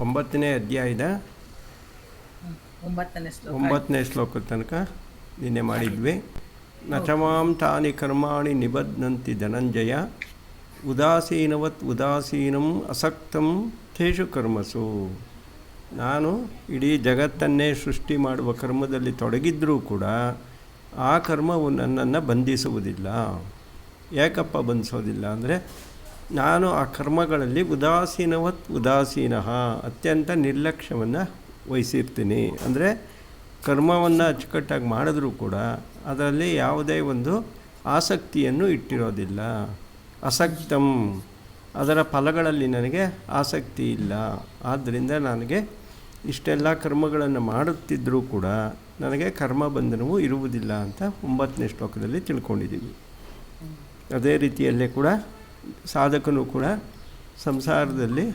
9ನೇ ಅಧ್ಯಾಯದ 9ನೇ ಶ್ಲೋಕದ ತನಕ ನಿನ್ನೆ ಮಾಡಿದ್ವಿ. ನಚಮಾಂ ತಾನಿ ಕರ್ಮಾಣಿ ನಿಬಧ್ನಂತಿ ಧನಂಜಯ ಉದಾಸೀನವತ್ ಉದಾಸೀನಂ ಅಸಕ್ತಂ ತೇಷು ಕರ್ಮಸು. ನಾನು ಇಡೀ ಜಗತ್ತನ್ನೇ ಸೃಷ್ಟಿ ಮಾಡುವ ಕರ್ಮದಲ್ಲಿ ತೊಡಗಿದ್ರೂ ಕೂಡ ಆ ಕರ್ಮವು ನನ್ನನ್ನು ಬಂಧಿಸುವುದಿಲ್ಲ. ಯಾಕಪ್ಪ ಬಂಧಿಸೋದಿಲ್ಲ ಅಂದರೆ, ನಾನು ಆ ಕರ್ಮಗಳಲ್ಲಿ ಉದಾಸೀನವತ್ ಉದಾಸೀನಃ ಅತ್ಯಂತ ನಿರ್ಲಕ್ಷ್ಯವನ್ನು ವಹಿಸಿರ್ತೀನಿ. ಅಂದರೆ ಕರ್ಮವನ್ನು ಅಚ್ಚುಕಟ್ಟಾಗಿ ಮಾಡಿದ್ರೂ ಕೂಡ ಅದರಲ್ಲಿ ಯಾವುದೇ ಒಂದು ಆಸಕ್ತಿಯನ್ನು ಇಟ್ಟಿರೋದಿಲ್ಲ. ಅಸಕ್ತಂ, ಅದರ ಫಲಗಳಲ್ಲಿ ನನಗೆ ಆಸಕ್ತಿ ಇಲ್ಲ. ಆದ್ದರಿಂದ ನನಗೆ ಇಷ್ಟೆಲ್ಲ ಕರ್ಮಗಳನ್ನು ಮಾಡುತ್ತಿದ್ದರೂ ಕೂಡ ನನಗೆ ಕರ್ಮ ಬಂಧನವು ಇರುವುದಿಲ್ಲ ಅಂತ 9ನೇ ಶ್ಲೋಕದಲ್ಲಿ ತಿಳ್ಕೊಂಡಿದ್ದೀವಿ. ಅದೇ ರೀತಿಯಲ್ಲೇ ಕೂಡ ಸಾಧಕನು ಕೂಡ ಸಂಸಾರದಲ್ಲಿ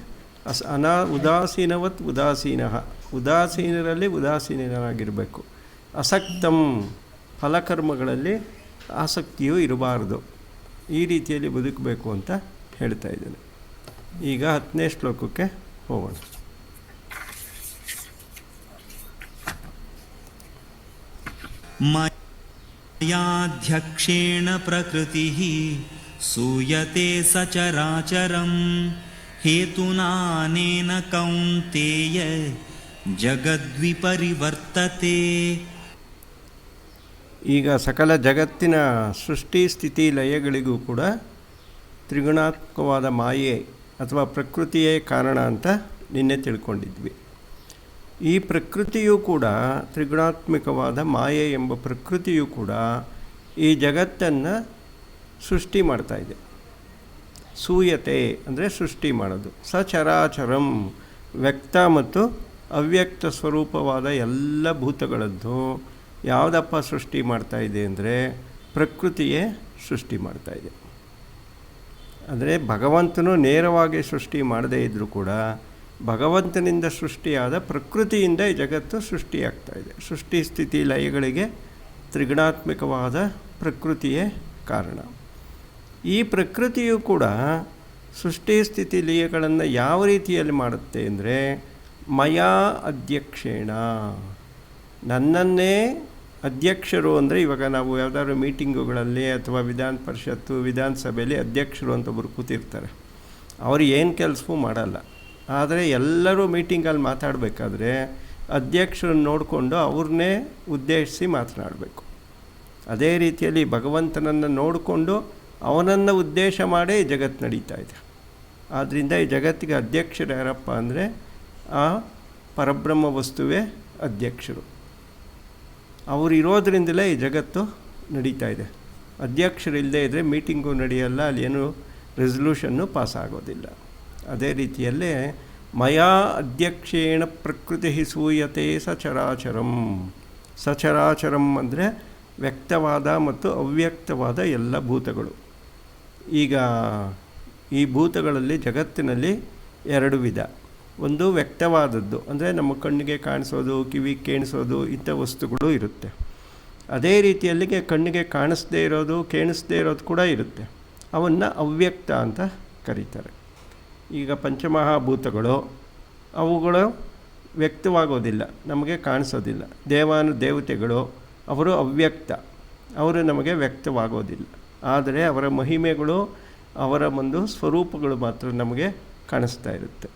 ಉದಾಸೀನವತ್ ಉದಾಸೀನಃ, ಉದಾಸೀನರಲ್ಲಿ ಉದಾಸೀನರಾಗಿರಬೇಕು. ಅಸಕ್ತಂ, ಫಲಕರ್ಮಗಳಲ್ಲಿ ಆಸಕ್ತಿಯೂ ಇರಬಾರದು. ಈ ರೀತಿಯಲ್ಲಿ ಬದುಕಬೇಕು ಅಂತ ಹೇಳ್ತಾ ಇದ್ದೇನೆ. ಈಗ 10ನೇ ಶ್ಲೋಕಕ್ಕೆ ಹೋಗೋಣ. ಮಯಾಧ್ಯಕ್ಷೇಣ ಪ್ರಕೃತಿ ಸೂಯತೆ ಸಚರಾಚರಂ ಹೇತುನಾನೇನ ಕೌಂತೇಯ ಜಗದ್ವಿಪರಿವರ್ತತೆ. ಈಗ ಸಕಲ ಜಗತ್ತಿನ ಸೃಷ್ಟಿ ಸ್ಥಿತಿ ಲಯಗಳಿಗೂ ಕೂಡ ತ್ರಿಗುಣಾತ್ಮಕವಾದ ಮಾಯೆ ಅಥವಾ ಪ್ರಕೃತಿಯೇ ಕಾರಣ ಅಂತ ನಿನ್ನೆ ತಿಳ್ಕೊಂಡಿದ್ವಿ. ಈ ಪ್ರಕೃತಿಯೂ ಕೂಡ, ತ್ರಿಗುಣಾತ್ಮಕವಾದ ಮಾಯೆ ಎಂಬ ಪ್ರಕೃತಿಯೂ ಕೂಡ ಈ ಜಗತ್ತನ್ನು ಸೃಷ್ಟಿ ಮಾಡ್ತಾಯಿದೆ. ಸೂಯತೆ ಅಂದರೆ ಸೃಷ್ಟಿ ಮಾಡೋದು. ಸಚರಾಚರಂ, ವ್ಯಕ್ತ ಮತ್ತು ಅವ್ಯಕ್ತ ಸ್ವರೂಪವಾದ ಎಲ್ಲ ಭೂತಗಳದ್ದು ಯಾವುದಪ್ಪ ಸೃಷ್ಟಿ ಮಾಡ್ತಾಯಿದೆ ಅಂದರೆ ಪ್ರಕೃತಿಯೇ ಸೃಷ್ಟಿ ಮಾಡ್ತಾಯಿದೆ. ಅಂದರೆ ಭಗವಂತನು ನೇರವಾಗಿ ಸೃಷ್ಟಿ ಮಾಡದೇ ಇದ್ದರೂ ಕೂಡ ಭಗವಂತನಿಂದ ಸೃಷ್ಟಿಯಾದ ಪ್ರಕೃತಿಯಿಂದ ಈ ಜಗತ್ತು ಸೃಷ್ಟಿಯಾಗ್ತಾಯಿದೆ. ಸೃಷ್ಟಿ ಸ್ಥಿತಿ ಲಯಗಳಿಗೆ ತ್ರಿಗುಣಾತ್ಮಕವಾದ ಪ್ರಕೃತಿಯೇ ಕಾರಣ. ಈ ಪ್ರಕೃತಿಯು ಕೂಡ ಸೃಷ್ಟಿ ಸ್ಥಿತಿ ಲಯಗಳನ್ನು ಯಾವ ರೀತಿಯಲ್ಲಿ ಮಾಡುತ್ತೆ ಅಂದರೆ ಮಯಾ ಅಧ್ಯಕ್ಷೇಣ, ನನ್ನನ್ನೇ ಅಧ್ಯಕ್ಷರು ಅಂದರೆ ಇವಾಗ ನಾವು ಯಾವುದಾದ್ರು ಮೀಟಿಂಗುಗಳಲ್ಲಿ ಅಥವಾ ವಿಧಾನ ಪರಿಷತ್ತು ವಿಧಾನಸಭೆಯಲ್ಲಿ ಅಧ್ಯಕ್ಷರು ಅಂತ ಒಬ್ಬರು ಕೂತಿರ್ತಾರೆ. ಅವರು ಏನು ಕೆಲಸವೂ ಮಾಡಲ್ಲ. ಆದರೆ ಎಲ್ಲರೂ ಮೀಟಿಂಗಲ್ಲಿ ಮಾತಾಡಬೇಕಾದ್ರೆ ಅಧ್ಯಕ್ಷರನ್ನು ನೋಡಿಕೊಂಡು ಅವ್ರನ್ನೇ ಉದ್ದೇಶಿಸಿ ಮಾತನಾಡಬೇಕು. ಅದೇ ರೀತಿಯಲ್ಲಿ ಭಗವಂತನನ್ನು ನೋಡಿಕೊಂಡು ಅವನನ್ನು ಉದ್ದೇಶ ಮಾಡೇ ಈ ಜಗತ್ತು ನಡೀತಾ ಇದೆ. ಆದ್ದರಿಂದ ಈ ಜಗತ್ತಿಗೆ ಅಧ್ಯಕ್ಷರು ಯಾರಪ್ಪ ಅಂದರೆ ಆ ಪರಬ್ರಹ್ಮ ವಸ್ತುವೇ ಅಧ್ಯಕ್ಷರು. ಅವರು ಇರೋದರಿಂದಲೇ ಈ ಜಗತ್ತು ನಡೀತಾ ಇದೆ. ಅಧ್ಯಕ್ಷರಿಲ್ಲದೆ ಇದ್ದರೆ ಮೀಟಿಂಗು ನಡೆಯಲ್ಲ, ಅಲ್ಲಿ ಏನು ರೆಸಲ್ಯೂಷನ್ನು ಪಾಸ್ ಆಗೋದಿಲ್ಲ. ಅದೇ ರೀತಿಯಲ್ಲೇ ಮಯಾ ಅಧ್ಯಕ್ಷೇಣ ಪ್ರಕೃತಿ ಸೂಯತೆ ಸಚರಾಚರಂ. ಸಚರಾಚರಂ ಅಂದರೆ ವ್ಯಕ್ತವಾದ ಮತ್ತು ಅವ್ಯಕ್ತವಾದ ಎಲ್ಲ ಭೂತಗಳು. ಈಗ ಈ ಭೂತಗಳಲ್ಲಿ ಜಗತ್ತಿನಲ್ಲಿ 2 ವಿಧ. ಒಂದು ವ್ಯಕ್ತವಾದದ್ದು ಅಂದರೆ ನಮ್ಮ ಕಣ್ಣಿಗೆ ಕಾಣಿಸೋದು, ಕಿವಿ ಕೇಳಿಸೋದು, ಇಂಥ ವಸ್ತುಗಳು ಇರುತ್ತೆ. ಅದೇ ರೀತಿಯಲ್ಲಿಗೆ ಕಣ್ಣಿಗೆ ಕಾಣಿಸದೇ ಇರೋದು, ಕೇಳಿಸದೇ ಇರೋದು ಕೂಡ ಇರುತ್ತೆ. ಅವನ್ನು ಅವ್ಯಕ್ತ ಅಂತ ಕರೀತಾರೆ. ಈಗ ಪಂಚಮಹಾಭೂತಗಳು ಅವುಗಳು ವ್ಯಕ್ತವಾಗೋದಿಲ್ಲ, ನಮಗೆ ಕಾಣಿಸೋದಿಲ್ಲ. ದೇವತೆಗಳು ಅವರು ಅವ್ಯಕ್ತ, ಅವರು ನಮಗೆ ವ್ಯಕ್ತವಾಗೋದಿಲ್ಲ. ಆದರೆ ಅವರ ಮಹಿಮೆಗಳು, ಅವರ ಒಂದು ಸ್ವರೂಪಗಳು ಮಾತ್ರ ನಮಗೆ ಕಾಣಿಸ್ತಾ ಇರುತ್ತೆ.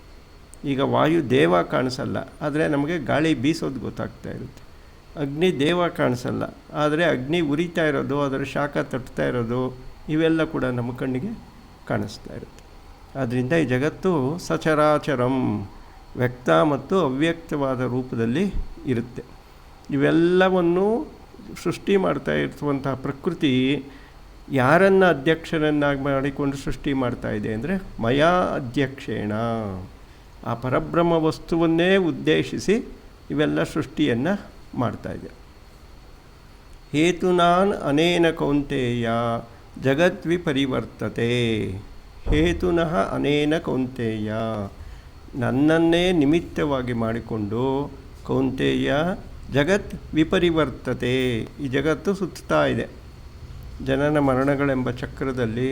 ಈಗ ವಾಯು ದೇವ ಕಾಣಿಸಲ್ಲ, ಆದರೆ ನಮಗೆ ಗಾಳಿ ಬೀಸೋದು ಗೊತ್ತಾಗ್ತಾ ಇರುತ್ತೆ. ಅಗ್ನಿ ದೇವ ಕಾಣಿಸಲ್ಲ, ಆದರೆ ಅಗ್ನಿ ಉರಿತಾ ಇರೋದು, ಅದರ ಶಾಖ ತಟ್ತಾ ಇರೋದು, ಇವೆಲ್ಲ ಕೂಡ ನಮ್ಮ ಕಣ್ಣಿಗೆ ಕಾಣಿಸ್ತಾ ಇರುತ್ತೆ. ಆದ್ದರಿಂದ ಈ ಜಗತ್ತು ಸಚರಾಚರಂ, ವ್ಯಕ್ತ ಮತ್ತು ಅವ್ಯಕ್ತವಾದ ರೂಪದಲ್ಲಿ ಇರುತ್ತೆ. ಇವೆಲ್ಲವನ್ನು ಸೃಷ್ಟಿ ಮಾಡ್ತಾ ಇರುವಂತಹ ಪ್ರಕೃತಿ ಯಾರನ್ನು ಅಧ್ಯಕ್ಷರನ್ನಾಗಿ ಮಾಡಿಕೊಂಡು ಸೃಷ್ಟಿ ಮಾಡ್ತಾ ಇದೆ ಅಂದರೆ ಮಯಾ ಅಧ್ಯಕ್ಷೇಣ, ಆ ಪರಬ್ರಹ್ಮ ವಸ್ತುವನ್ನೇ ಉದ್ದೇಶಿಸಿ ಇವೆಲ್ಲ ಸೃಷ್ಟಿಯನ್ನು ಮಾಡ್ತಾಯಿದೆ. ಹೇತುನಾನ್ ಅನೇನ ಕೌಂತೇಯ ಜಗದ್ವಿಪರಿವರ್ತತೆ. ಹೇತುನಃ ಅನೇನ ಕೌಂತೇಯ, ನನ್ನನ್ನೇ ನಿಮಿತ್ತವಾಗಿ ಮಾಡಿಕೊಂಡು ಕೌಂತೇಯ ಜಗತ್ ವಿಪರಿವರ್ತತೆ, ಈ ಜಗತ್ತು ಸುತ್ತಾ ಇದೆ. ಜನನ ಮರಣಗಳೆಂಬ ಚಕ್ರದಲ್ಲಿ,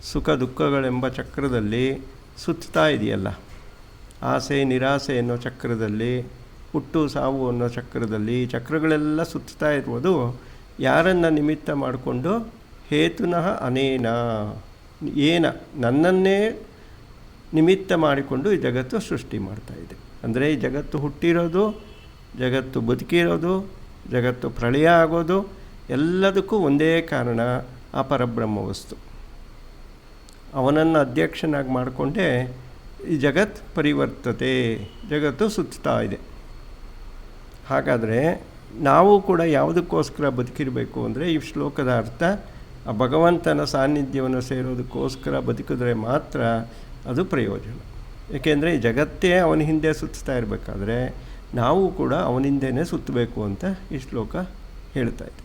ಸುಖ ದುಃಖಗಳೆಂಬ ಚಕ್ರದಲ್ಲಿ ಸುತ್ತಾ ಇದೆಯಲ್ಲ. ಆಸೆ ನಿರಾಸೆ ಅನ್ನೋ ಚಕ್ರದಲ್ಲಿ, ಹುಟ್ಟು ಸಾವು ಅನ್ನೋ ಚಕ್ರದಲ್ಲಿ, ಚಕ್ರಗಳೆಲ್ಲ ಸುತ್ತಾ ಇರುವುದು ಯಾರನ್ನು ನಿಮಿತ್ತ ಮಾಡಿಕೊಂಡು? ಹೇತುನಃ ಅನೇನ, ಏನ ನನ್ನನ್ನೇ ನಿಮಿತ್ತ ಮಾಡಿಕೊಂಡು ಈ ಜಗತ್ತು ಸೃಷ್ಟಿ ಮಾಡ್ತಾಯಿದೆ. ಅಂದರೆ ಈ ಜಗತ್ತು ಹುಟ್ಟಿರೋದು, ಜಗತ್ತು ಬದುಕಿರೋದು, ಜಗತ್ತು ಪ್ರಳಯ ಆಗೋದು ಎಲ್ಲದಕ್ಕೂ ಒಂದೇ ಕಾರಣ, ಆ ಪರಬ್ರಹ್ಮ ವಸ್ತು. ಅವನನ್ನು ಅಧ್ಯಕ್ಷನಾಗಿ ಮಾಡಿಕೊಂಡೇ ಈ ಜಗತ್ತು ಪರಿವರ್ತತೆ, ಜಗತ್ತು ಸುತ್ತಾ ಇದೆ. ಹಾಗಾದರೆ ನಾವು ಕೂಡ ಯಾವುದಕ್ಕೋಸ್ಕರ ಬದುಕಿರಬೇಕು ಅಂದರೆ, ಈ ಶ್ಲೋಕದ ಅರ್ಥ ಆ ಭಗವಂತನ ಸಾನ್ನಿಧ್ಯವನ್ನು ಸೇರೋದಕ್ಕೋಸ್ಕರ ಬದುಕಿದ್ರೆ ಮಾತ್ರ ಅದು ಪ್ರಯೋಜನ. ಏಕೆಂದರೆ ಈ ಜಗತ್ತೇ ಅವನ ಹಿಂದೆ ಸುತ್ತಾ ಇರಬೇಕಾದ್ರೆ ನಾವು ಕೂಡ ಅವನ ಹಿಂದೆಯೇ ಸುತ್ತಬೇಕು ಅಂತ ಈ ಶ್ಲೋಕ ಹೇಳ್ತಾ ಇದೆ.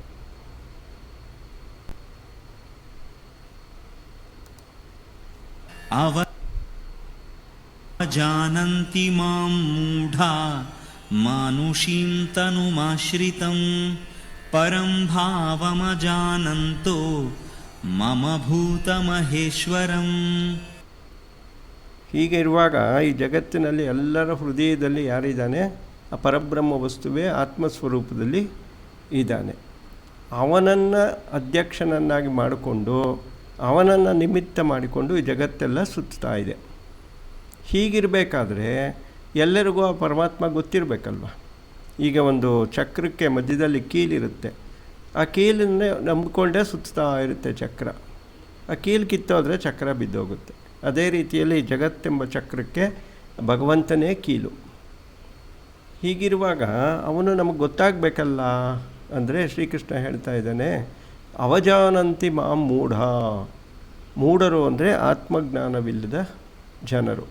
ಅವಜಾನಂತಿ ಮಾಂ ಮೂಢಾ ಮಾನುಷೀಂ ತನುಮಾಶ್ರಿತಂ ಪರಂ ಭಾವಮಜಾನಂತೋ ಮಮ ಭೂತಮಹೇಶ್ವರಂ. ಹೀಗೆ ಇರುವಾಗ ಈ ಜಗತ್ತಿನಲ್ಲಿ ಎಲ್ಲರ ಹೃದಯದಲ್ಲಿ ಯಾರಿದ್ದಾನೆ? ಆ ಪರಬ್ರಹ್ಮ ವಸ್ತುವೇ ಆತ್ಮಸ್ವರೂಪದಲ್ಲಿ ಇದ್ದಾನೆ. ಅವನನ್ನು ಅಧ್ಯಕ್ಷನನ್ನಾಗಿ ಮಾಡಿಕೊಂಡು, ಅವನನ್ನು ನಿಮಿತ್ತ ಮಾಡಿಕೊಂಡು ಈ ಜಗತ್ತೆಲ್ಲ ಸುತ್ತಾ ಇದೆ. ಹೀಗಿರಬೇಕಾದ್ರೆ ಎಲ್ಲರಿಗೂ ಆ ಪರಮಾತ್ಮ ಗೊತ್ತಿರಬೇಕಲ್ವ. ಈಗ ಒಂದು ಚಕ್ರಕ್ಕೆ ಮಧ್ಯದಲ್ಲಿ ಕೀಲಿರುತ್ತೆ, ಆ ಕೀಲನ್ನೇ ನಂಬಿಕೊಂಡೇ ಸುತ್ತಾ ಇರುತ್ತೆ ಚಕ್ರ. ಆ ಕೀಲು ಕಿತ್ತೋದ್ರೆ ಚಕ್ರ ಬಿದ್ದೋಗುತ್ತೆ. ಅದೇ ರೀತಿಯಲ್ಲಿ ಜಗತ್ತೆಂಬ ಚಕ್ರಕ್ಕೆ ಭಗವಂತನೇ ಕೀಲು. ಹೀಗಿರುವಾಗ ಅವನು ನಮಗೆ ಗೊತ್ತಾಗಬೇಕಲ್ಲ. ಅಂದರೆ ಶ್ರೀಕೃಷ್ಣ ಹೇಳ್ತಾ ಇದ್ದಾನೆ, ಅವಜಾನಂತಿ ಮಾಂ ಮೂಢ. ಮೂಢರು ಅಂದರೆ ಆತ್ಮಜ್ಞಾನವಿಲ್ಲದ ಜನರು.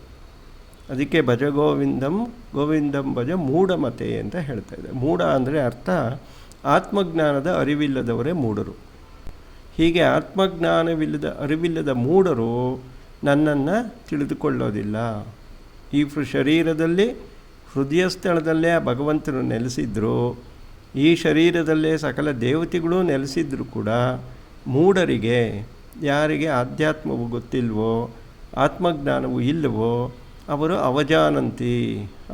ಅದಕ್ಕೆ ಭಜ ಗೋವಿಂದಂ ಗೋವಿಂದಂ ಭಜ ಮೂಢಮತೆ ಅಂತ ಹೇಳ್ತಾ ಇದೆ. ಮೂಢ ಅಂದರೆ ಅರ್ಥ ಆತ್ಮಜ್ಞಾನದ ಅರಿವಿಲ್ಲದವರೇ ಮೂಢರು. ಹೀಗೆ ಆತ್ಮಜ್ಞಾನವಿಲ್ಲದ ಅರಿವಿಲ್ಲದ ಮೂಢರು ನನ್ನನ್ನು ತಿಳಿದುಕೊಳ್ಳೋದಿಲ್ಲ. ಈ ಶರೀರದಲ್ಲಿ ಹೃದಯ ಸ್ಥಳದಲ್ಲೇ ಆ ಭಗವಂತನು ನೆಲೆಸಿದ್ರು, ಈ ಶರೀರದಲ್ಲೇ ಸಕಲ ದೇವತೆಗಳು ನೆಲೆಸಿದ್ರು ಕೂಡ ಮೂಢರಿಗೆ, ಯಾರಿಗೆ ಆಧ್ಯಾತ್ಮವು ಗೊತ್ತಿಲ್ವೋ, ಆತ್ಮಜ್ಞಾನವು ಇಲ್ಲವೋ, ಅವರು ಅವಜಾನಂತಿ,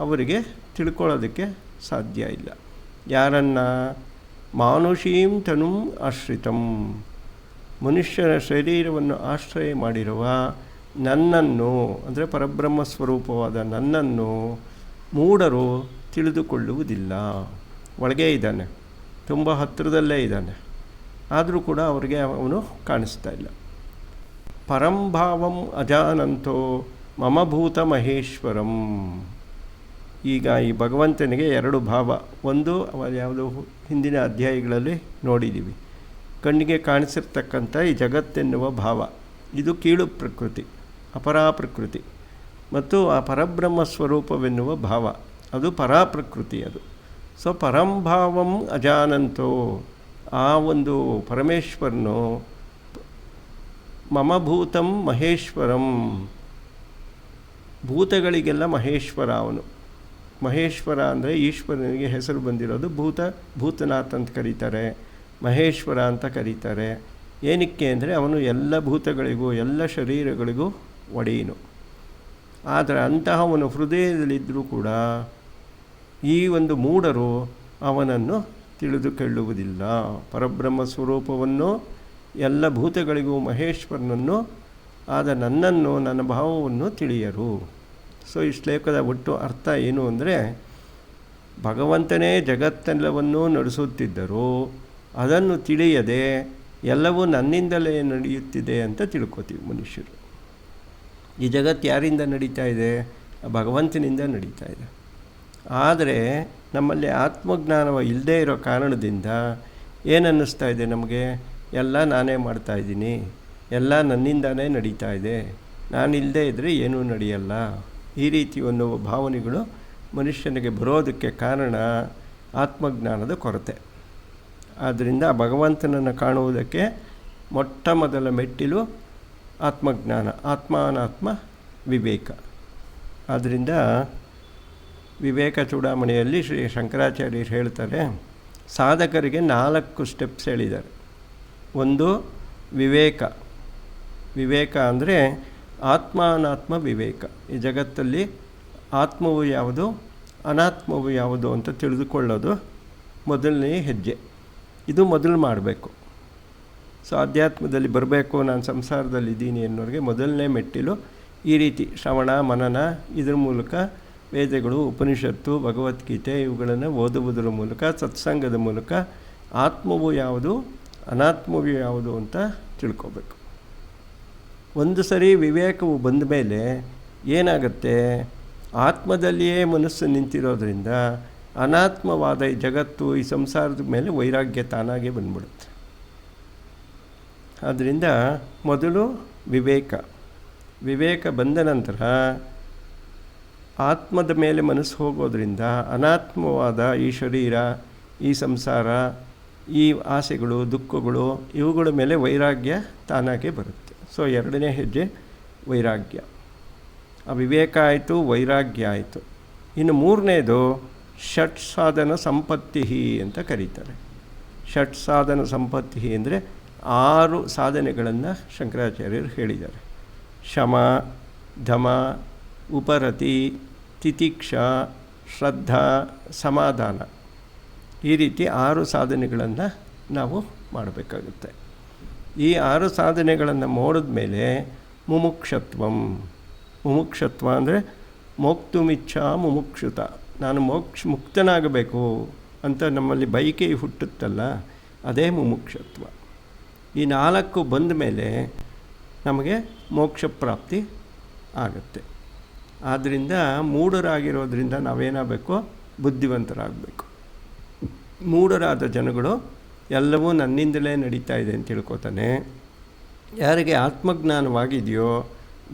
ಅವರಿಗೆ ತಿಳ್ಕೊಳ್ಳೋದಕ್ಕೆ ಸಾಧ್ಯ ಇಲ್ಲ. ಯಾರನ್ನು? ಮಾನುಷೀಂ ತನುಂ ಆಶ್ರಿತಂ, ಮನುಷ್ಯನ ಶರೀರವನ್ನು ಆಶ್ರಯ ಮಾಡಿರುವ ನನ್ನನ್ನು, ಅಂದರೆ ಪರಬ್ರಹ್ಮ ಸ್ವರೂಪವಾದ ನನ್ನನ್ನು ಮೂಢರು ತಿಳಿದುಕೊಳ್ಳುವುದಿಲ್ಲ. ಒಳಗೇ ಇದ್ದಾನೆ, ತುಂಬ ಹತ್ತಿರದಲ್ಲೇ ಇದ್ದಾನೆ, ಆದರೂ ಕೂಡ ಅವರಿಗೆ ಅವನು ಕಾಣಿಸ್ತಾ ಇಲ್ಲ. ಪರಂಭಾವಂ ಅಜಾನಂತೋ ಮಮ ಭೂತ ಮಹೇಶ್ವರಂ. ಈಗ ಈ ಭಗವಂತನಿಗೆ ಎರಡು ಭಾವ. ಒಂದು ಯಾವುದೋ ಹಿಂದಿನ ಅಧ್ಯಾಯಗಳಲ್ಲಿ ನೋಡಿದ್ದೀವಿ, ಕಣ್ಣಿಗೆ ಕಾಣಿಸಿರ್ತಕ್ಕಂಥ ಈ ಜಗತ್ತೆನ್ನುವ ಭಾವ, ಇದು ಕೀಳು ಪ್ರಕೃತಿ, ಅಪರಾಪ್ರಕೃತಿ. ಮತ್ತು ಆ ಪರಬ್ರಹ್ಮ ಸ್ವರೂಪವೆನ್ನುವ ಭಾವ, ಅದು ಪರಾಪ್ರಕೃತಿ. ಅದು ಸೊ ಪರಂಭಾವಂ ಅಜಾನಂತೋ, ಆ ಒಂದು ಪರಮೇಶ್ವರನು ಮಮ ಭೂತಂ ಮಹೇಶ್ವರಂ, ಭೂತಗಳಿಗೆಲ್ಲ ಮಹೇಶ್ವರ ಅವನು. ಮಹೇಶ್ವರ ಅಂದರೆ ಈಶ್ವರನಿಗೆ ಹೆಸರು ಬಂದಿರೋದು. ಭೂತನಾಥ್ ಅಂತ ಕರೀತಾರೆ, ಮಹೇಶ್ವರ ಅಂತ ಕರೀತಾರೆ. ಏನಕ್ಕೆ ಅಂದರೆ ಅವನು ಎಲ್ಲ ಭೂತಗಳಿಗೂ ಎಲ್ಲ ಶರೀರಗಳಿಗೂ ಒಡೆಯನು. ಆದರೆ ಅಂತಹವನು ಹೃದಯದಲ್ಲಿದ್ದರೂ ಕೂಡ ಈ ಒಂದು ಮೂಢರು ಅವನನ್ನು ತಿಳಿದುಕೊಳ್ಳುವುದಿಲ್ಲ. ಪರಬ್ರಹ್ಮ ಸ್ವರೂಪವನ್ನು, ಎಲ್ಲ ಭೂತಗಳಿಗೂ ಮಹೇಶ್ವರನನ್ನು, ಆದ ನನ್ನನ್ನು, ನನ್ನ ಭಾವವನ್ನು ತಿಳಿಯರು. ಸೊ ಈ ಶ್ಲೋಕದ ಒಟ್ಟು ಅರ್ಥ ಏನು ಅಂದರೆ, ಭಗವಂತನೇ ಜಗತ್ತೆಲ್ಲವನ್ನೂ ನಡೆಸುತ್ತಿದ್ದರೂ ಅದನ್ನು ತಿಳಿಯದೆ ಎಲ್ಲವೂ ನನ್ನಿಂದಲೇ ನಡೆಯುತ್ತಿದೆ ಅಂತ ತಿಳ್ಕೊತೀವಿ ಮನುಷ್ಯರು. ಈ ಜಗತ್ತು ಯಾರಿಂದ ನಡೀತಾ ಇದೆ? ಭಗವಂತನಿಂದ ನಡೀತಾ ಇದೆ. ಆದರೆ ನಮ್ಮಲ್ಲಿ ಆತ್ಮಜ್ಞಾನವ ಇಲ್ಲದೇ ಇರೋ ಕಾರಣದಿಂದ ಏನನ್ನಿಸ್ತಾ ಇದೆ ನಮಗೆ? ಎಲ್ಲ ನಾನೇ ಮಾಡ್ತಾಯಿದ್ದೀನಿ, ಎಲ್ಲ ನನ್ನಿಂದನೇ ನಡೀತಾ ಇದೆ, ನಾನಿಲ್ಲದೆ ಇದ್ದರೆ ಏನೂ ನಡೆಯಲ್ಲ. ಈ ರೀತಿ ಒಂದು ಭಾವನೆಗಳು ಮನುಷ್ಯನಿಗೆ ಬರೋದಕ್ಕೆ ಕಾರಣ ಆತ್ಮಜ್ಞಾನದ ಕೊರತೆ. ಆದ್ದರಿಂದ ಭಗವಂತನನ್ನು ಕಾಣುವುದಕ್ಕೆ ಮೊಟ್ಟ ಮೊದಲ ಮೆಟ್ಟಿಲು ಆತ್ಮಜ್ಞಾನ, ಆತ್ಮಾನಾತ್ಮ ವಿವೇಕ. ಆದ್ದರಿಂದ ವಿವೇಕ ಚೂಡಾಮಣಿಯಲ್ಲಿ ಶ್ರೀ ಶಂಕರಾಚಾರ್ಯರು ಹೇಳ್ತಾರೆ, ಸಾಧಕರಿಗೆ 4 ಸ್ಟೆಪ್ಸ್ ಹೇಳಿದ್ದಾರೆ. ಒಂದು ವಿವೇಕ. ವಿವೇಕ ಅಂದರೆ ಆತ್ಮಾನಾತ್ಮ ವಿವೇಕ. ಈ ಜಗತ್ತಲ್ಲಿ ಆತ್ಮವು ಯಾವುದು, ಅನಾತ್ಮವು ಯಾವುದು ಅಂತ ತಿಳಿದುಕೊಳ್ಳೋದು ಮೊದಲನೇ ಹೆಜ್ಜೆ. ಇದು ಮೊದಲು ಮಾಡಬೇಕು. ಸೊ ಅಧ್ಯಾತ್ಮದಲ್ಲಿ ಬರಬೇಕು, ನಾನು ಸಂಸಾರದಲ್ಲಿದ್ದೀನಿ ಅನ್ನೋರಿಗೆ ಮೊದಲನೇ ಮೆಟ್ಟಿಲು ಈ ರೀತಿ ಶ್ರವಣ ಮನನ, ಇದ್ರ ಮೂಲಕ ವೇದಗಳು, ಉಪನಿಷತ್ತು, ಭಗವದ್ಗೀತೆ ಇವುಗಳನ್ನು ಓದುವುದರ ಮೂಲಕ, ಸತ್ಸಂಗದ ಮೂಲಕ ಆತ್ಮವು ಯಾವುದು, ಅನಾತ್ಮವು ಯಾವುದು ಅಂತ ತಿಳ್ಕೋಬೇಕು. ಒಂದು ಸರಿ ವಿವೇಕವು ಬಂದ ಮೇಲೆ ಏನಾಗುತ್ತೆ, ಆತ್ಮದಲ್ಲಿಯೇ ಮನಸ್ಸು ನಿಂತಿರೋದ್ರಿಂದ ಅನಾತ್ಮವಾದ ಈ ಜಗತ್ತು, ಈ ಸಂಸಾರದ ಮೇಲೆ ವೈರಾಗ್ಯ ತಾನಾಗೇ ಬಂದ್ಬಿಡುತ್ತೆ. ಆದ್ದರಿಂದ ಮೊದಲು ವಿವೇಕ ಬಂದ ನಂತರ ಆತ್ಮದ ಮೇಲೆ ಮನಸ್ಸು ಹೋಗೋದ್ರಿಂದ ಅನಾತ್ಮವಾದ ಈ ಶರೀರ, ಈ ಸಂಸಾರ, ಈ ಆಸೆಗಳು, ದುಃಖಗಳು ಇವುಗಳ ಮೇಲೆ ವೈರಾಗ್ಯ ತಾನಾಗೇ ಬರುತ್ತೆ. ಸೊ ಎರಡನೇ ಹೆಜ್ಜೆ ವೈರಾಗ್ಯ. ಆ ವಿವೇಕ ಆಯಿತು, ವೈರಾಗ್ಯ ಆಯಿತು. ಇನ್ನು ಮೂರನೇದು ಷಟ್ ಸಾಧನ ಸಂಪತ್ತಿ ಅಂತ ಕರೀತಾರೆ. ಷಟ್ ಸಾಧನ ಸಂಪತ್ತಿ ಅಂದರೆ 6 ಸಾಧನೆಗಳನ್ನು ಶಂಕರಾಚಾರ್ಯರು ಹೇಳಿದ್ದಾರೆ. ಶಮ, ಧಮ, ಉಪರತಿ, ತಿತಿಕ್ಷಾ, ಶ್ರದ್ಧಾ, ಸಮಾಧಾನ. ಈ ರೀತಿ 6 ಸಾಧನೆಗಳನ್ನು ನಾವು ಮಾಡಬೇಕಾಗುತ್ತೆ. ಈ 6 ಸಾಧನೆಗಳನ್ನು ಮಾಡಿದ ಮೇಲೆ ಮುಮುಕ್ಷತ್ವ ಅಂದರೆ ಮೋಕ್ತುಮಿಚ್ಛಾ ಮುಮುಕ್ಷುತ, ನಾನು ಮುಕ್ತನಾಗಬೇಕು ಅಂತ ನಮ್ಮಲ್ಲಿ ಬಯಕೆ ಹುಟ್ಟುತ್ತಲ್ಲ, ಅದೇ ಮುಮುಕ್ಷತ್ವ. ಈ 4 ಬಂದ ಮೇಲೆ ನಮಗೆ ಮೋಕ್ಷ ಪ್ರಾಪ್ತಿ ಆಗುತ್ತೆ. ಆದ್ದರಿಂದ ಮೂಢರಾಗಿರೋದ್ರಿಂದ ನಾವೇನಾಗಬೇಕು, ಬುದ್ಧಿವಂತರಾಗಬೇಕು. ಮೂಢರಾದ ಜನಗಳು ಎಲ್ಲವೂ ನನ್ನಿಂದಲೇ ನಡೀತಾ ಇದೆ ಅಂತ ತಿಳ್ಕೊತಾನೆ. ಯಾರಿಗೆ ಆತ್ಮಜ್ಞಾನವಾಗಿದೆಯೋ,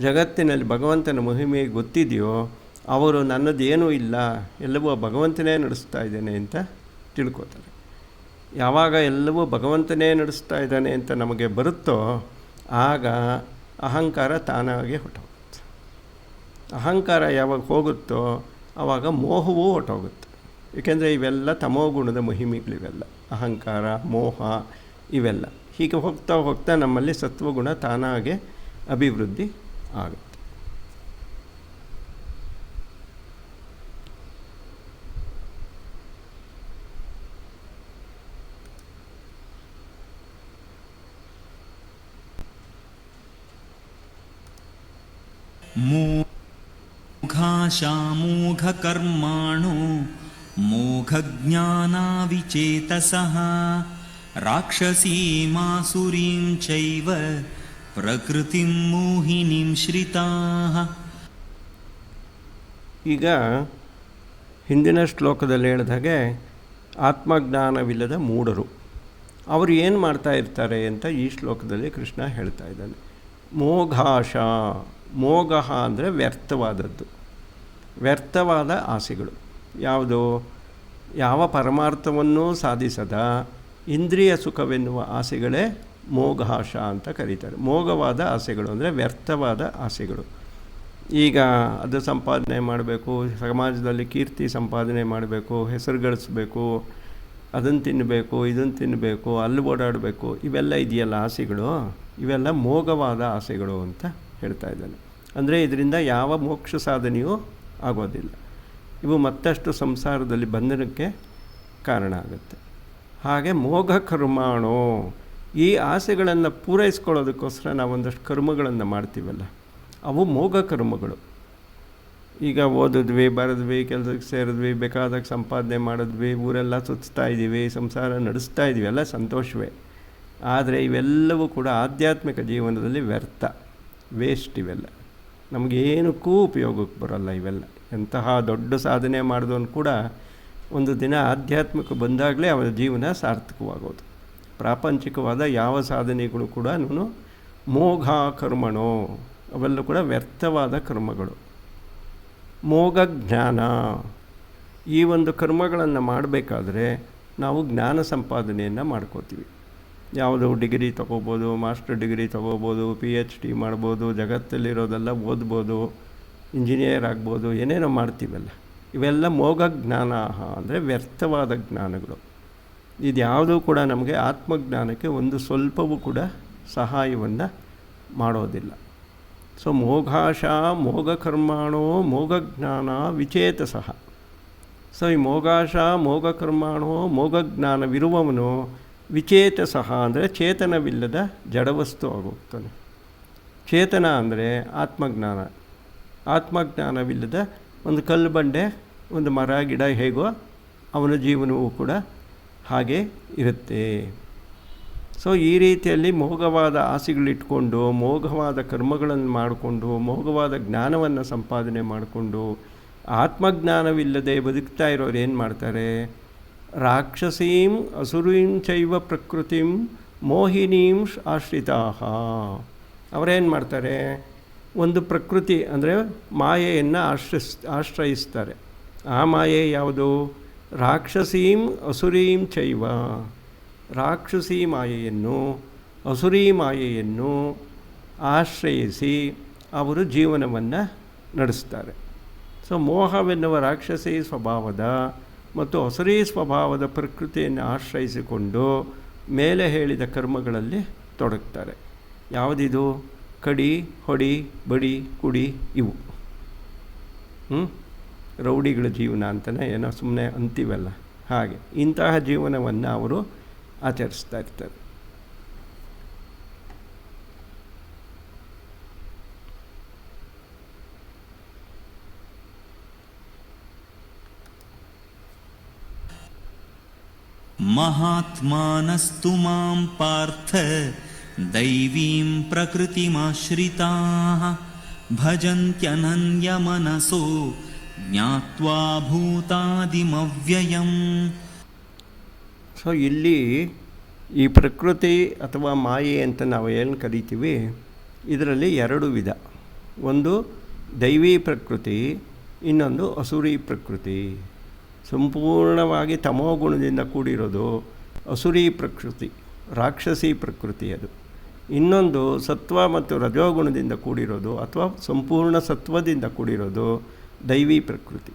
ಜಗತ್ತಿನಲ್ಲಿ ಭಗವಂತನ ಮಹಿಮೆ ಗೊತ್ತಿದೆಯೋ, ಅವರು ನನ್ನದೇನೂ ಇಲ್ಲ, ಎಲ್ಲವೂ ಭಗವಂತನೇ ನಡೆಸ್ತಾ ಇದ್ದಾನೆ ಅಂತ ತಿಳ್ಕೊತಾರೆ. ಯಾವಾಗ ಎಲ್ಲವೂ ಭಗವಂತನೇ ನಡೆಸ್ತಾ ಇದ್ದಾನೆ ಅಂತ ನಮಗೆ ಬರುತ್ತೋ ಆಗ ಅಹಂಕಾರ ತಾನಾಗೆ ಹೊರಟೋಗುತ್ತೆ. ಅಹಂಕಾರ ಯಾವಾಗ ಹೋಗುತ್ತೋ ಆವಾಗ ಮೋಹವೂ ಹೊರಟೋಗುತ್ತೆ. ಏಕೆಂದರೆ ಇವೆಲ್ಲ ತಮೋಗುಣದ ಮಹಿಮೆಗಳಿವೆಲ್ಲ, ಅಹಂಕಾರ, ಮೋಹ ಇವೆಲ್ಲ. ಹೀಗೆ ಹೋಗ್ತಾ ಹೋಗ್ತಾ ನಮ್ಮಲ್ಲಿ ಸತ್ವಗುಣ ತಾನಾಗೆ ಅಭಿವೃದ್ಧಿ ಆಗುತ್ತೆ. ಮೋಘಾಶಾಮೋಘಕರ್ಮಾಣೋ ಮೋಘಜ್ಞಾನಾವಿಚೇತಸಃ ರಾಕ್ಷಸೀಮಾಸುರೀಂ ಚೈವ ಪ್ರಕೃತಿಂ ಮೋಹಿನೀಂ ಶ್ರಿತಾಃ. ಈಗ ಹಿಂದಿನ ಶ್ಲೋಕದಲ್ಲಿ ಹೇಳಿದ ಹಾಗೆ ಆತ್ಮಜ್ಞಾನವಿಲ್ಲದ ಮೂಢರು ಅವರು ಏನು ಮಾಡ್ತಾ ಇರ್ತಾರೆ ಅಂತ ಈ ಶ್ಲೋಕದಲ್ಲಿ ಕೃಷ್ಣ ಹೇಳ್ತಾ ಇದ್ದಾನೆ. ಮೋಘ ಅಂದರೆ ವ್ಯರ್ಥವಾದದ್ದು, ವ್ಯರ್ಥವಾದ ಆಸೆಗಳು. ಯಾವುದು, ಯಾವ ಪರಮಾರ್ಥವನ್ನೂ ಸಾಧಿಸದ ಇಂದ್ರಿಯ ಸುಖವೆನ್ನುವ ಆಸೆಗಳೇ ಮೋಘಾಶ ಅಂತ ಕರೀತಾರೆ. ಮೋಘವಾದ ಆಸೆಗಳು ಅಂದರೆ ವ್ಯರ್ಥವಾದ ಆಸೆಗಳು. ಈಗ ಅದು ಸಂಪಾದನೆ ಮಾಡಬೇಕು, ಸಮಾಜದಲ್ಲಿ ಕೀರ್ತಿ ಸಂಪಾದನೆ ಮಾಡಬೇಕು, ಹೆಸರು ಗಳಿಸ್ಬೇಕು, ಅದನ್ನು ತಿನ್ನಬೇಕು, ಇದನ್ನು ತಿನ್ನಬೇಕು, ಅಲ್ಲಿ ಓಡಾಡಬೇಕು, ಇವೆಲ್ಲ ಇದೆಯಲ್ಲ ಆಸೆಗಳು, ಇವೆಲ್ಲ ಮೋಘವಾದ ಆಸೆಗಳು ಅಂತ ಹೇಳ್ತಾ ಇದ್ದಾನೆ. ಅಂದರೆ ಇದರಿಂದ ಯಾವ ಮೋಕ್ಷ ಸಾಧನೆಯೂ ಆಗೋದಿಲ್ಲ. ಇವು ಮತ್ತಷ್ಟು ಸಂಸಾರದಲ್ಲಿ ಬಂಧನಕ್ಕೆ ಕಾರಣ ಆಗುತ್ತೆ. ಹಾಗೆ ಮೋಘ ಕರ್ಮಾಣೋ, ಈ ಆಸೆಗಳನ್ನು ಪೂರೈಸ್ಕೊಳ್ಳೋದಕ್ಕೋಸ್ಕರ ನಾವೊಂದಷ್ಟು ಕರ್ಮಗಳನ್ನು ಮಾಡ್ತೀವಲ್ಲ, ಅವು ಮೋಘ ಕರ್ಮಗಳು. ಈಗ ಓದಿದ್ವಿ, ಬರೆದ್ವಿ, ಕೆಲಸಕ್ಕೆ ಸೇರಿದ್ವಿ, ಬೇಕಾದಾಗ ಸಂಪಾದನೆ ಮಾಡಿದ್ವಿ, ಊರೆಲ್ಲ ಸುತ್ತಾ ಇದ್ದೀವಿ, ಸಂಸಾರ ನಡೆಸ್ತಾ ಇದ್ದೀವಿ, ಎಲ್ಲ ಸಂತೋಷವೇ. ಆದರೆ ಇವೆಲ್ಲವೂ ಕೂಡ ಆಧ್ಯಾತ್ಮಿಕ ಜೀವನದಲ್ಲಿ ವ್ಯರ್ಥ, ವೇಸ್ಟ್. ಇವೆಲ್ಲ ನಮಗೇನಕ್ಕೂ ಉಪಯೋಗಕ್ಕೆ ಬರೋಲ್ಲ. ಇವೆಲ್ಲ ಎಂತಹ ದೊಡ್ಡ ಸಾಧನೆ ಮಾಡಿದವನು ಕೂಡ ಒಂದು ದಿನ ಆಧ್ಯಾತ್ಮಿಕ ಬಂದಾಗಲೇ ಅವನ ಜೀವನ ಸಾರ್ಥಕವಾಗೋದು. ಪ್ರಾಪಂಚಿಕವಾದ ಯಾವ ಸಾಧನೆಗಳು ಕೂಡ ಮೋಘ ಕರ್ಮಣೋ, ಅವೆಲ್ಲ ಕೂಡ ವ್ಯರ್ಥವಾದ ಕರ್ಮಗಳು. ಮೋಘ ಜ್ಞಾನ, ಈ ಒಂದು ಕರ್ಮಗಳನ್ನು ಮಾಡಬೇಕಾದ್ರೆ ನಾವು ಜ್ಞಾನ ಸಂಪಾದನೆಯನ್ನು ಮಾಡ್ಕೋತೀವಿ. ಯಾವುದು ಡಿಗ್ರಿ ತೊಗೋಬೋದು, ಮಾಸ್ಟರ್ ಡಿಗ್ರಿ ತೊಗೋಬೋದು, PhD ಮಾಡ್ಬೋದು, ಜಗತ್ತಲ್ಲಿರೋದೆಲ್ಲ ಓದ್ಬೋದು, ಇಂಜಿನಿಯರ್ ಆಗ್ಬೋದು, ಏನೇನೋ ಮಾಡ್ತೀವಲ್ಲ, ಇವೆಲ್ಲ ಮೋಘ ಜ್ಞಾನ ಅಂದರೆ ವ್ಯರ್ಥವಾದ ಜ್ಞಾನಗಳು. ಇದ್ಯಾವುದೂ ಕೂಡ ನಮಗೆ ಆತ್ಮಜ್ಞಾನಕ್ಕೆ ಒಂದು ಸ್ವಲ್ಪವೂ ಕೂಡ ಸಹಾಯವನ್ನು ಮಾಡೋದಿಲ್ಲ. ಸೊ ಮೋಘಾಶ ಮೋಘಕರ್ಮಾಣೋ ಮೋಘಜ್ಞಾನ ವಿಚೇತಸಃ. ಸೊ ಈ ಮೋಘಾಶ ಮೋಘಕರ್ಮಾಣೋ ಮೋಘಜ್ಞಾನವಿರುವವನು ವಿಚೇತಸಃ ಅಂದರೆ ಚೇತನವಿಲ್ಲದ ಜಡವಸ್ತು ಆಗೋಗ್ತಾನೆ. ಚೇತನ ಅಂದರೆ ಆತ್ಮಜ್ಞಾನ. ಆತ್ಮಜ್ಞಾನವಿಲ್ಲದ ಒಂದು ಕಲ್ಲು ಬಂಡೆ, ಒಂದು ಮರ ಗಿಡ ಹೇಗೋ ಅವನ ಜೀವನವೂ ಕೂಡ ಹಾಗೆ ಇರುತ್ತೆ. ಸೊ ಈ ರೀತಿಯಲ್ಲಿ ಮೋಘವಾದ ಆಸೆಗಳಿಟ್ಕೊಂಡು, ಮೋಘವಾದ ಕರ್ಮಗಳನ್ನು ಮಾಡಿಕೊಂಡು, ಮೋಘವಾದ ಜ್ಞಾನವನ್ನು ಸಂಪಾದನೆ ಮಾಡಿಕೊಂಡು, ಆತ್ಮಜ್ಞಾನವಿಲ್ಲದೆ ಬದುಕ್ತಾ ಇರೋರು ಏನು ಮಾಡ್ತಾರೆ? ರಾಕ್ಷಸೀಂ ಅಸುರೀಂ ಚೈವ ಪ್ರಕೃತಿಂ ಮೋಹಿನೀಂ ಆಶ್ರಿತಾ. ಅವರೇನು ಮಾಡ್ತಾರೆ? ಒಂದು ಪ್ರಕೃತಿ ಅಂದರೆ ಮಾಯೆಯನ್ನು ಆಶ್ರಯಿಸ್ತಾರೆ. ಆ ಮಾಯೆ ಯಾವುದು? ರಾಕ್ಷಸೀಂ ಅಸುರೀಂ ಚೈವ. ರಾಕ್ಷಸಿ ಮಾಯೆಯನ್ನು, ಅಸುರಿ ಮಾಯೆಯನ್ನು ಆಶ್ರಯಿಸಿ ಅವರು ಜೀವನವನ್ನು ನಡೆಸ್ತಾರೆ. ಸೊ ಮೋಹವೆನ್ನುವ ರಾಕ್ಷಸಿ ಸ್ವಭಾವದ ಮತ್ತು ಅಸುರಿ ಸ್ವಭಾವದ ಪ್ರಕೃತಿಯನ್ನು ಆಶ್ರಯಿಸಿಕೊಂಡು ಮೇಲೆ ಹೇಳಿದ ಕರ್ಮಗಳಲ್ಲಿ ತೊಡಗ್ತಾರೆ. ಯಾವುದಿದು? ಕಡಿ, ಹೊಡಿ, ಬಡಿ, ಕುಡಿ ಇವು. ರೌಡಿಗಳ ಜೀವನ ಅಂತಲೇ ಏನೋ ಸುಮ್ಮನೆ ಅಂತೀವಲ್ಲ, ಹಾಗೆ ಇಂತಹ ಜೀವನವನ್ನು ಅವರು ಆಚರಿಸ್ತಾ ಇರ್ತಾರೆ. ಮಹಾತ್ಮಾನಸ್ತು ಮಾಂ ಪಾರ್ಥ ದೈವೀಂ ಪ್ರಕೃತಿಮಾಶ್ರಿತಾಃ ಭಜಂತ್ಯನನ್ಯಮನಸೋ ಜ್ಞಾತ್ವಾ ಭೂತಾದಿಮವ್ಯಯಂ. ಸೊ ಇಲ್ಲಿ ಈ ಪ್ರಕೃತಿ ಅಥವಾ ಮಾಯೆ ಅಂತ ನಾವು ಏನು ಕರಿತೀವಿ, ಇದರಲ್ಲಿ ಎರಡು ವಿಧ. ಒಂದು ದೈವಿ ಪ್ರಕೃತಿ, ಇನ್ನೊಂದು ಅಸುರಿ ಪ್ರಕೃತಿ. ಸಂಪೂರ್ಣವಾಗಿ ತಮೋಗುಣದಿಂದ ಕೂಡಿರೋದು ಅಸುರಿ ಪ್ರಕೃತಿ, ರಾಕ್ಷಸಿ ಪ್ರಕೃತಿ ಅದು. ಇನ್ನೊಂದು ಸತ್ವ ಮತ್ತು ರಜೋಗುಣದಿಂದ ಕೂಡಿರೋದು ಅಥವಾ ಸಂಪೂರ್ಣ ಸತ್ವದಿಂದ ಕೂಡಿರೋದು ದೈವಿ ಪ್ರಕೃತಿ.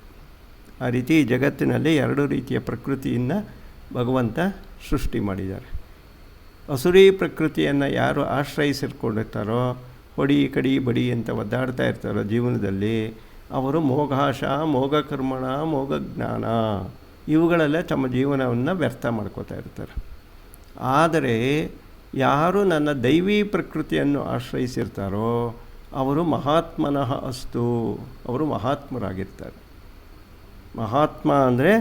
ಆ ರೀತಿ ಜಗತ್ತಿನಲ್ಲಿ ಎರಡು ರೀತಿಯ ಪ್ರಕೃತಿಯನ್ನು ಭಗವಂತ ಸೃಷ್ಟಿ ಮಾಡಿದ್ದಾರೆ. ಅಸುರಿ ಪ್ರಕೃತಿಯನ್ನು ಯಾರು ಆಶ್ರಯಿಸಿರ್ಕೊಂಡಿರ್ತಾರೋ, ಹೊಡಿ ಕಡಿ ಬಡಿ ಅಂತ ಒದ್ದಾಡ್ತಾ ಇರ್ತಾರೋ ಜೀವನದಲ್ಲಿ, ಅವರು ಮೋಘಾಶ ಮೋಘಕರ್ಮಣ ಮೋಘಜ್ಞಾನ ಇವುಗಳಲ್ಲೇ ತಮ್ಮ ಜೀವನವನ್ನು ವ್ಯರ್ಥ ಮಾಡ್ಕೋತಾ ಇರ್ತಾರೆ. ಆದರೆ ಯಾರು ನನ್ನ ದೈವಿ ಪ್ರಕೃತಿಯನ್ನು ಆಶ್ರಯಿಸಿರ್ತಾರೋ ಅವರು ಮಹಾತ್ಮನಃ ಅಸ್ತು, ಅವರು ಮಹಾತ್ಮರಾಗಿರ್ತಾರೆ. ಮಹಾತ್ಮ ಅಂದರೆ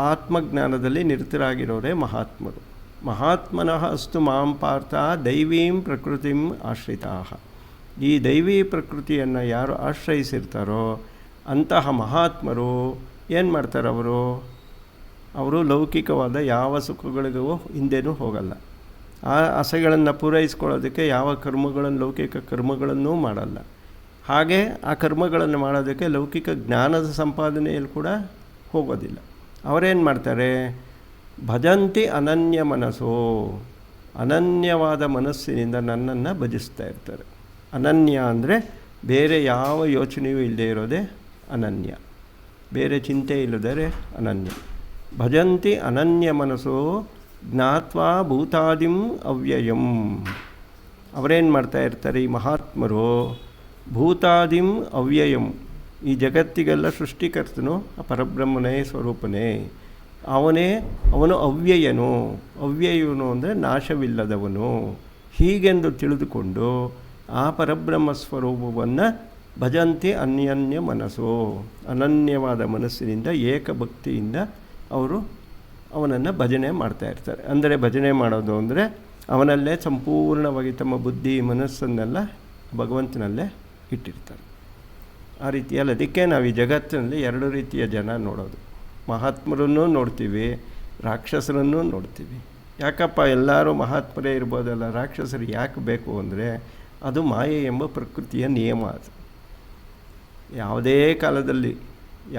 ಆತ್ಮಜ್ಞಾನದಲ್ಲಿ ನಿರತರಾಗಿರೋರೇ ಮಹಾತ್ಮರು. ಮಹಾತ್ಮನಃ ಅಸ್ತು ಮಾಂ ಪಾರ್ಥ ದೈವೀಂ ಪ್ರಕೃತಿಂ ಆಶ್ರಿತಾ. ಈ ದೈವಿ ಪ್ರಕೃತಿಯನ್ನು ಯಾರು ಆಶ್ರಯಿಸಿರ್ತಾರೋ ಅಂತಹ ಮಹಾತ್ಮರು ಏನು ಮಾಡ್ತಾರೆ? ಅವರು ಲೌಕಿಕವಾದ ಯಾವ ಸುಖಗಳಿಗೂ ಹಿಂದೆನೂ ಹೋಗಲ್ಲ. ಆ ಆಸೆಗಳನ್ನು ಪೂರೈಸ್ಕೊಳ್ಳೋದಕ್ಕೆ ಯಾವ ಕರ್ಮಗಳನ್ನು, ಲೌಕಿಕ ಕರ್ಮಗಳನ್ನೂ ಮಾಡಲ್ಲ. ಹಾಗೆ ಆ ಕರ್ಮಗಳನ್ನು ಮಾಡೋದಕ್ಕೆ ಲೌಕಿಕ ಜ್ಞಾನದ ಸಂಪಾದನೆಯಲ್ಲಿ ಕೂಡ ಹೋಗೋದಿಲ್ಲ. ಅವರೇನು ಮಾಡ್ತಾರೆ? ಭಜಂತಿ ಅನನ್ಯ ಮನಸ್ಸೋ, ಅನನ್ಯವಾದ ಮನಸ್ಸಿನಿಂದ ನನ್ನನ್ನು ಭಜಿಸ್ತಾ ಇರ್ತಾರೆ. ಅನನ್ಯ ಅಂದರೆ ಬೇರೆ ಯಾವ ಯೋಚನೆಯೂ ಇಲ್ಲದೆ ಇರೋದೇ ಅನನ್ಯ, ಬೇರೆ ಚಿಂತೆ ಇಲ್ಲದರೆ ಅನನ್ಯ. ಭಜಂತಿ ಅನನ್ಯ ಮನಸ್ಸೋ ಜ್ಞಾತ್ವಾ ಭೂತಾದಿಂ ಅವ್ಯಯಂ. ಅವರೇನು ಮಾಡ್ತಾ ಇರ್ತಾರೆ ಈ ಮಹಾತ್ಮರು? ಭೂತಾದಿಂ ಅವ್ಯಯಂ, ಈ ಜಗತ್ತಿಗೆಲ್ಲ ಸೃಷ್ಟಿಕರ್ತನು ಆ ಪರಬ್ರಹ್ಮನೇ ಸ್ವರೂಪನೇ. ಅವನು ಅವ್ಯಯನು. ಅವ್ಯಯನು ಅಂದರೆ ನಾಶವಿಲ್ಲದವನು. ಹೀಗೆಂದು ತಿಳಿದುಕೊಂಡು ಆ ಪರಬ್ರಹ್ಮ ಸ್ವರೂಪವನ್ನು ಭಜಂತಿ ಅನ್ಯನ್ಯ ಮನಸ್ಸು, ಅನನ್ಯವಾದ ಮನಸ್ಸಿನಿಂದ ಏಕಭಕ್ತಿಯಿಂದ ಅವರು ಅವನನ್ನು ಭಜನೆ ಮಾಡ್ತಾ ಇರ್ತಾರೆ. ಅಂದರೆ ಭಜನೆ ಮಾಡೋದು ಅಂದರೆ ಅವನಲ್ಲೇ ಸಂಪೂರ್ಣವಾಗಿ ತಮ್ಮ ಬುದ್ಧಿ ಮನಸ್ಸನ್ನೆಲ್ಲ ಭಗವಂತನಲ್ಲೇ ಇಟ್ಟಿರ್ತಾರೆ. ಆ ರೀತಿಯಲ್ಲಿ ಅದಕ್ಕೆ ನಾವು ಈ ಜಗತ್ತಿನಲ್ಲಿ ಎರಡು ರೀತಿಯ ಜನ ನೋಡೋದು. ಮಹಾತ್ಮರನ್ನೂ ನೋಡ್ತೀವಿ, ರಾಕ್ಷಸರನ್ನೂ ನೋಡ್ತೀವಿ. ಯಾಕಪ್ಪ ಎಲ್ಲರೂ ಮಹಾತ್ಮರೇ ಇರ್ಬೋದಲ್ಲ, ರಾಕ್ಷಸರು ಯಾಕೆ ಬೇಕು ಅಂದರೆ ಅದು ಮಾಯೆ ಎಂಬ ಪ್ರಕೃತಿಯ ನಿಯಮ. ಅದು ಯಾವುದೇ ಕಾಲದಲ್ಲಿ,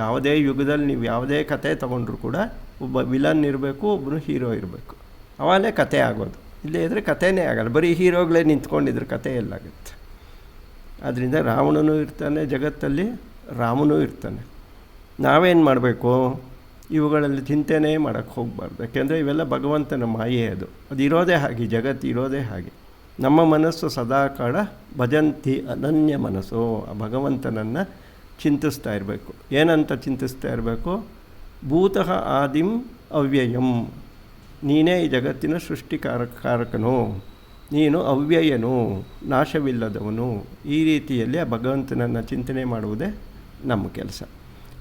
ಯಾವುದೇ ಯುಗದಲ್ಲಿ ನೀವು ಯಾವುದೇ ಕತೆ ತೊಗೊಂಡ್ರೂ ಕೂಡ ಒಬ್ಬ ವಿಲನ್ ಇರಬೇಕು, ಒಬ್ಬನು ಹೀರೋ ಇರಬೇಕು. ಅವಾಗಲೇ ಕತೆ ಆಗೋದು. ಇಲ್ಲೇ ಇದ್ದರೆ ಕಥೆನೇ ಆಗಲ್ಲ. ಬರೀ ಹೀರೋಗಳೇ ನಿಂತ್ಕೊಂಡಿದ್ರೆ ಕತೆ ಎಲ್ಲಾಗುತ್ತೆ. ಆದ್ದರಿಂದ ರಾವಣನೂ ಇರ್ತಾನೆ ಜಗತ್ತಲ್ಲಿ, ರಾಮನೂ ಇರ್ತಾನೆ. ನಾವೇನು ಮಾಡಬೇಕು? ಇವುಗಳಲ್ಲಿ ಚಿಂತೆನೇ ಮಾಡೋಕ್ಕೆ ಹೋಗಬಾರ್ದು. ಯಾಕೆಂದರೆ ಇವೆಲ್ಲ ಭಗವಂತನ ಮಾಯೆ. ಅದು ಇರೋದೇ ಹಾಗೆ, ಜಗತ್ತು ಇರೋದೇ ಹಾಗೆ. ನಮ್ಮ ಮನಸ್ಸು ಸದಾಕಾಲ ಭಜಂತಿ ಅನನ್ಯ ಮನಸ್ಸು, ಆ ಭಗವಂತನನ್ನು ಚಿಂತಿಸ್ತಾ ಇರಬೇಕು. ಏನಂತ ಚಿಂತಿಸ್ತಾ ಇರಬೇಕು? ಭೂತಃ ಆದಿಂ ಅವ್ಯಯಂ, ನೀನೇ ಈ ಜಗತ್ತಿನ ಸೃಷ್ಟಿಕಾರಕನು, ನೀನು ಅವ್ಯಯನು, ನಾಶವಿಲ್ಲದವನು. ಈ ರೀತಿಯಲ್ಲಿ ಆ ಭಗವಂತನನ್ನು ಚಿಂತನೆ ಮಾಡುವುದೇ ನಮ್ಮ ಕೆಲಸ.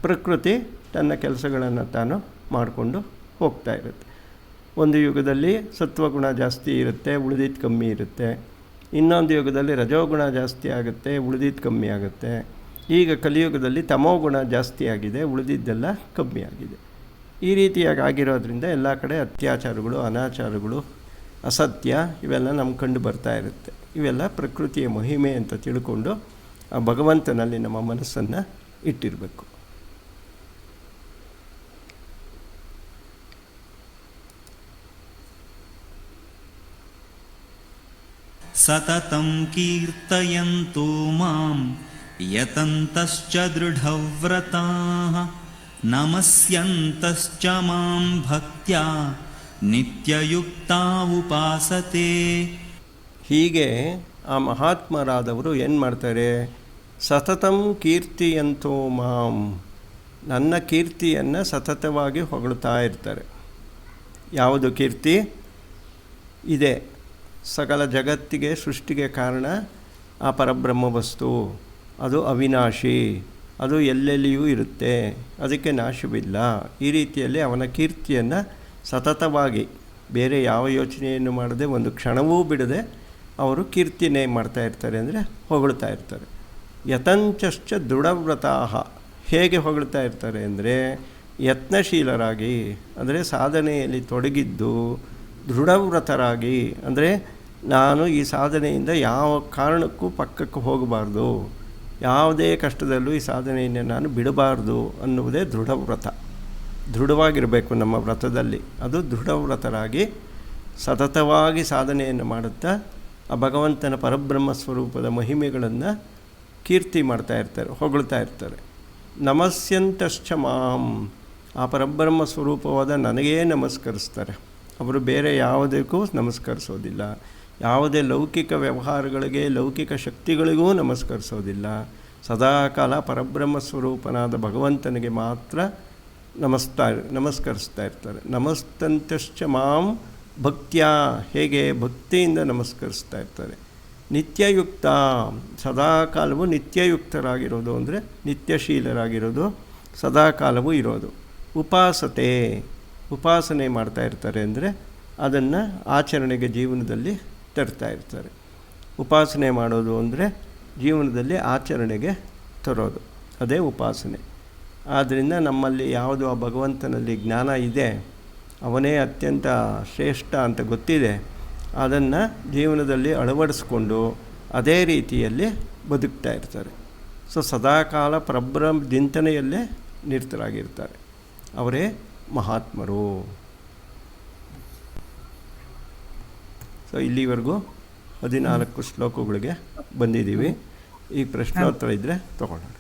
ಪ್ರಕೃತಿ ತನ್ನ ಕೆಲಸಗಳನ್ನು ತಾನು ಮಾಡಿಕೊಂಡು ಹೋಗ್ತಾ ಇರುತ್ತೆ. ಒಂದು ಯುಗದಲ್ಲಿ ಸತ್ವಗುಣ ಜಾಸ್ತಿ ಇರುತ್ತೆ, ಉಳಿದಿದ್ದು ಕಮ್ಮಿ ಇರುತ್ತೆ. ಇನ್ನೊಂದು ಯುಗದಲ್ಲಿ ರಜೋಗುಣ ಜಾಸ್ತಿ ಆಗುತ್ತೆ, ಉಳಿದಿದ್ದು ಕಮ್ಮಿ ಆಗುತ್ತೆ. ಈಗ ಕಲಿಯುಗದಲ್ಲಿ ತಮೋಗುಣ ಜಾಸ್ತಿ ಆಗಿದೆ, ಉಳಿದಿದ್ದೆಲ್ಲ ಕಮ್ಮಿ ಆಗಿದೆ. ಈ ರೀತಿಯಾಗಿ ಆಗಿರೋದ್ರಿಂದ ಎಲ್ಲ ಕಡೆ ಅತ್ಯಾಚಾರಗಳು, ಅನಾಚಾರಗಳು, ಅಸತ್ಯ ಇವೆಲ್ಲ ನಮ್ಮ ಕಂಡು ಬರ್ತಾ ಇರುತ್ತೆ. ಇವೆಲ್ಲ ಪ್ರಕೃತಿಯ ಮಹಿಮೆ ಅಂತ ತಿಳ್ಕೊಂಡು ಆ ಭಗವಂತನಲ್ಲಿ ನಮ್ಮ ಮನಸ್ಸನ್ನು ಇಟ್ಟಿರಬೇಕು. ಸತತಂ ಕೀರ್ತಯಂತೋ ಮಾಂ ಯತಂತಶ್ಚ ದೃಢವ್ರತಾಃ ನಮಸ್ಯಂತಶ್ಚ ಮಾಂ ಭಕ್ತ್ಯಾ ನಿತ್ಯಯುಕ್ತಾ ಉಪಾಸತೆ. ಹೀಗೆ ಆ ಮಹಾತ್ಮರಾದವರು ಏನು ಮಾಡ್ತಾರೆ? ಸತತಂ ಕೀರ್ತಿಯಂತೋ ಮಾಂ, ನನ್ನ ಕೀರ್ತಿಯನ್ನು ಸತತವಾಗಿ ಹೊಗಳ್ತಾ ಇರ್ತಾರೆ. ಯಾವುದು ಕೀರ್ತಿ ಇದೆ? ಸಕಲ ಜಗತ್ತಿಗೆ ಸೃಷ್ಟಿಗೆ ಕಾರಣ ಆ ಪರಬ್ರಹ್ಮ ವಸ್ತು, ಅದು ಅವಿನಾಶಿ, ಅದು ಎಲ್ಲೆಲ್ಲಿಯೂ ಇರುತ್ತೆ, ಅದಕ್ಕೆ ನಾಶವಿಲ್ಲ. ಈ ರೀತಿಯಲ್ಲಿ ಅವನ ಕೀರ್ತಿಯನ್ನು ಸತತವಾಗಿ ಬೇರೆ ಯಾವ ಯೋಚನೆಯನ್ನು ಮಾಡದೆ, ಒಂದು ಕ್ಷಣವೂ ಬಿಡದೆ ಅವರು ಕೀರ್ತಿನೇ ಮಾಡ್ತಾ ಇರ್ತಾರೆ, ಅಂದರೆ ಹೊಗಳ್ತಾ ಇರ್ತಾರೆ. ಯತಂಚಶ್ಚ ದೃಢವ್ರತಾಃ, ಹೇಗೆ ಹೊಗಳ್ತಾ ಇರ್ತಾರೆ ಅಂದರೆ ಯತ್ನಶೀಲರಾಗಿ, ಅಂದರೆ ಸಾಧನೆಯಲ್ಲಿ ತೊಡಗಿದ್ದು, ದೃಢವ್ರತರಾಗಿ, ಅಂದರೆ ನಾನು ಈ ಸಾಧನೆಯಿಂದ ಯಾವ ಕಾರಣಕ್ಕೂ ಪಕ್ಕಕ್ಕೆ ಹೋಗಬಾರ್ದು, ಯಾವುದೇ ಕಷ್ಟದಲ್ಲೂ ಈ ಸಾಧನೆಯನ್ನು ನಾನು ಬಿಡಬಾರ್ದು ಅನ್ನುವುದೇ ದೃಢವ್ರತ. ದೃಢವಾಗಿರಬೇಕು ನಮ್ಮ ವ್ರತದಲ್ಲಿ. ಅದು ದೃಢವ್ರತರಾಗಿ ಸತತವಾಗಿ ಸಾಧನೆಯನ್ನು ಮಾಡುತ್ತಾ ಆ ಭಗವಂತನ ಪರಬ್ರಹ್ಮ ಸ್ವರೂಪದ ಮಹಿಮೆಗಳನ್ನು ಕೀರ್ತಿ ಮಾಡ್ತಾ ಇರ್ತಾರೆ, ಹೊಗಳ್ತಾ ಇರ್ತಾರೆ. ನಮಸ್ಯಂತಶ್ಚ ಮಾಂ, ಆ ಪರಬ್ರಹ್ಮ ಸ್ವರೂಪವಾದ ನನಗೇ ನಮಸ್ಕರಿಸ್ತಾರೆ. ಅವರು ಬೇರೆ ಯಾವುದಕ್ಕೂ ನಮಸ್ಕರಿಸೋದಿಲ್ಲ, ಯಾವುದೇ ಲೌಕಿಕ ವ್ಯವಹಾರಗಳಿಗೆ, ಲೌಕಿಕ ಶಕ್ತಿಗಳಿಗೂ ನಮಸ್ಕರಿಸೋದಿಲ್ಲ. ಸದಾಕಾಲ ಪರಬ್ರಹ್ಮ ಸ್ವರೂಪನಾದ ಭಗವಂತನಿಗೆ ಮಾತ್ರ ನಮಸ್ಕರಿಸ್ತಾ ಇರ್ತಾರೆ. ನಮಸ್ತಂತಶ್ಚ ಮಾಂ ಭಕ್ತ್ಯಾ, ಹೇಗೆ ಭಕ್ತಿಯಿಂದ ನಮಸ್ಕರಿಸ್ತಾ ಇರ್ತಾರೆ. ನಿತ್ಯಯುಕ್ತ, ಸದಾಕಾಲವೂ ನಿತ್ಯಯುಕ್ತರಾಗಿರೋದು ಅಂದರೆ ನಿತ್ಯಶೀಲರಾಗಿರೋದು, ಸದಾಕಾಲವೂ ಇರೋದು. ಉಪಾಸತೆ, ಉಪಾಸನೆ ಮಾಡ್ತಾ ಇರ್ತಾರೆ ಅಂದರೆ ಅದನ್ನು ಆಚರಣೆಗೆ ಜೀವನದಲ್ಲಿ ತರ್ತಾ ಇರ್ತಾರೆ. ಉಪಾಸನೆ ಮಾಡೋದು ಅಂದರೆ ಜೀವನದಲ್ಲಿ ಆಚರಣೆಗೆ ತರೋದು, ಅದೇ ಉಪಾಸನೆ. ಆದ್ದರಿಂದ ನಮ್ಮಲ್ಲಿ ಯಾವುದು ಆ ಭಗವಂತನಲ್ಲಿ ಜ್ಞಾನ ಇದೆ, ಅವನೇ ಅತ್ಯಂತ ಶ್ರೇಷ್ಠ ಅಂತ ಗೊತ್ತಿದೆ, ಅದನ್ನು ಜೀವನದಲ್ಲಿ ಅಳವಡಿಸ್ಕೊಂಡು ಅದೇ ರೀತಿಯಲ್ಲಿ ಬದುಕ್ತಾ ಇರ್ತಾರೆ. ಸೊ ಸದಾಕಾಲ ಪರಬ್ರಹ್ಮ ಚಿಂತನೆಯಲ್ಲೇ ನಿರತರಾಗಿರ್ತಾರೆ. ಅವರೇ ಮಹಾತ್ಮರು. ಸೊ ಇಲ್ಲಿವರೆಗೂ 14 ಶ್ಲೋಕಗಳಿಗೆ ಬಂದಿದ್ದೀವಿ. ಈ ಪ್ರಶ್ನೋತ್ತರ ಇದ್ದರೆ ತಗೊಳ್ಳೋಣ.